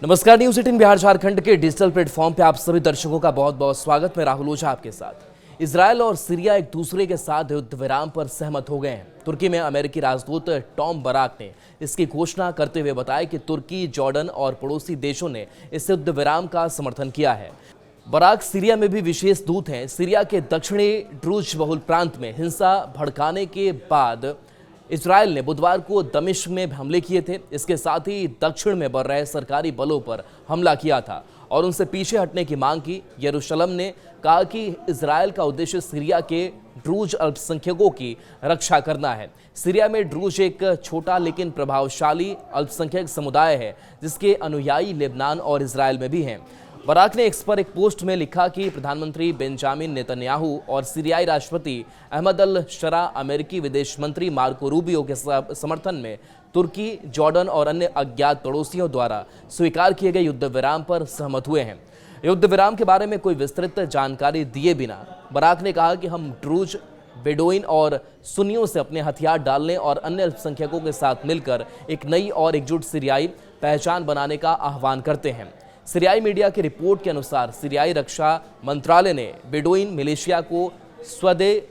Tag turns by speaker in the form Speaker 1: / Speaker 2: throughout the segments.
Speaker 1: नमस्कार, न्यूज 18 बिहार झारखंड के digital platform पे आप सभी दर्शकों का बहुत बहुत स्वागत। मैं राहुल ओझा आपके साथ। इजरायल और सीरिया एक दूसरे के साथ युद्ध विराम पर सहमत हो गए हैं। तुर्की में अमेरिकी राजदूत टॉम बराक ने इसकी घोषणा करते हुए बताया कि तुर्की, जॉर्डन और पड़ोसी देशों ने इस युद्ध विराम का समर्थन किया है। बराक सीरिया में भी विशेष दूत हैं। सीरिया के दक्षिणी ड्रूज बहुल प्रांत में हिंसा भड़काने के बाद इजरायल ने बुधवार को दमिश्क में हमले किए थे। इसके साथ ही दक्षिण में बढ़ रहे सरकारी बलों पर हमला किया था और उनसे पीछे हटने की मांग की। यरूशलेम ने कहा कि इजरायल का उद्देश्य सीरिया के ड्रूज अल्पसंख्यकों की रक्षा करना है। सीरिया में ड्रूज एक छोटा लेकिन प्रभावशाली अल्पसंख्यक समुदाय है, जिसके अनुयायी लेबनान और इजरायल में भी हैं। बराक ने एक्स पर एक पोस्ट में लिखा कि प्रधानमंत्री बेंजामिन नेतन्याहू और सीरियाई राष्ट्रपति अहमद अल शरा अमेरिकी विदेश मंत्री मार्को रूबियो के समर्थन में तुर्की, जॉर्डन और अन्य अज्ञात पड़ोसियों द्वारा स्वीकार किए गए युद्ध विराम पर सहमत हुए हैं। युद्ध विराम के बारे में कोई विस्तृत जानकारी दिए बिना बराक ने कहा कि हम ड्रूज, बेडोइन और सुन्नियों से अपने हथियार डालने और अन्य अल्पसंख्यकों के साथ मिलकर एक नई और एकजुट सीरियाई पहचान बनाने का आह्वान करते हैं। सीरियाई मीडिया की रिपोर्ट के अनुसार सीरियाई रक्षा मंत्रालय ने बेडोइन मिलिशिया को स्वदेह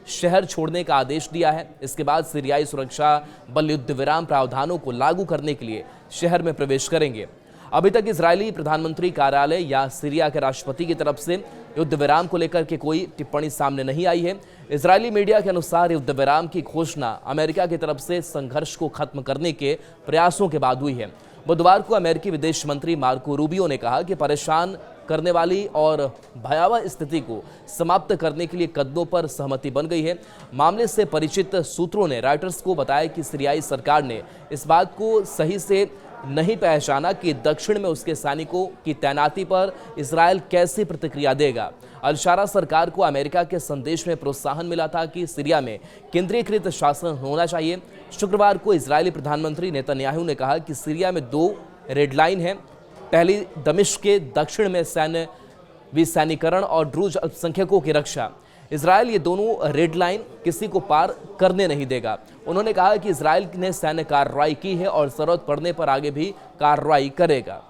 Speaker 1: शहर छोड़ने का आदेश दिया है। इसके बाद सीरियाई सुरक्षा बल युद्ध विराम प्रावधानों को लागू करने के लिए शहर में प्रवेश करेंगे। अभी तक इजरायली प्रधानमंत्री कार्यालय या सीरिया के राष्ट्रपति की तरफ से युद्ध विराम को लेकर के कोई टिप्पणी सामने नहीं आई है। इजरायली मीडिया के अनुसार युद्ध विराम की घोषणा अमेरिका की तरफ से संघर्ष को खत्म करने के प्रयासों के बाद हुई है। बुधवार को अमेरिकी विदेश मंत्री मार्को रूबियो ने कहा कि परेशान करने वाली और भयावह स्थिति को समाप्त करने के लिए कदमों पर सहमति बन गई है। मामले से परिचित सूत्रों ने रॉयटर्स को बताया कि सीरियाई सरकार ने इस बात को सही से नहीं पहचाना कि दक्षिण में उसके सैनिकों की तैनाती पर इजरायल कैसी प्रतिक्रिया देगा। अल-शरा सरकार को अमेरिका के संदेश में प्रोत्साहन मिला था कि सीरिया में केंद्रीकृत शासन होना चाहिए। शुक्रवार को इजरायली प्रधानमंत्री नेतन्याहू ने कहा कि सीरिया में दो रेड लाइन है। पहली, दमिश्क के दक्षिण में सैन्य विसैनिकरण और ड्रूज अल्पसंख्यकों की रक्षा। इजरायल ये दोनों रेड लाइन किसी को पार करने नहीं देगा। उन्होंने कहा कि इजरायल ने सैन्य कार्रवाई की है और जरूरत पड़ने पर आगे भी कार्रवाई करेगा।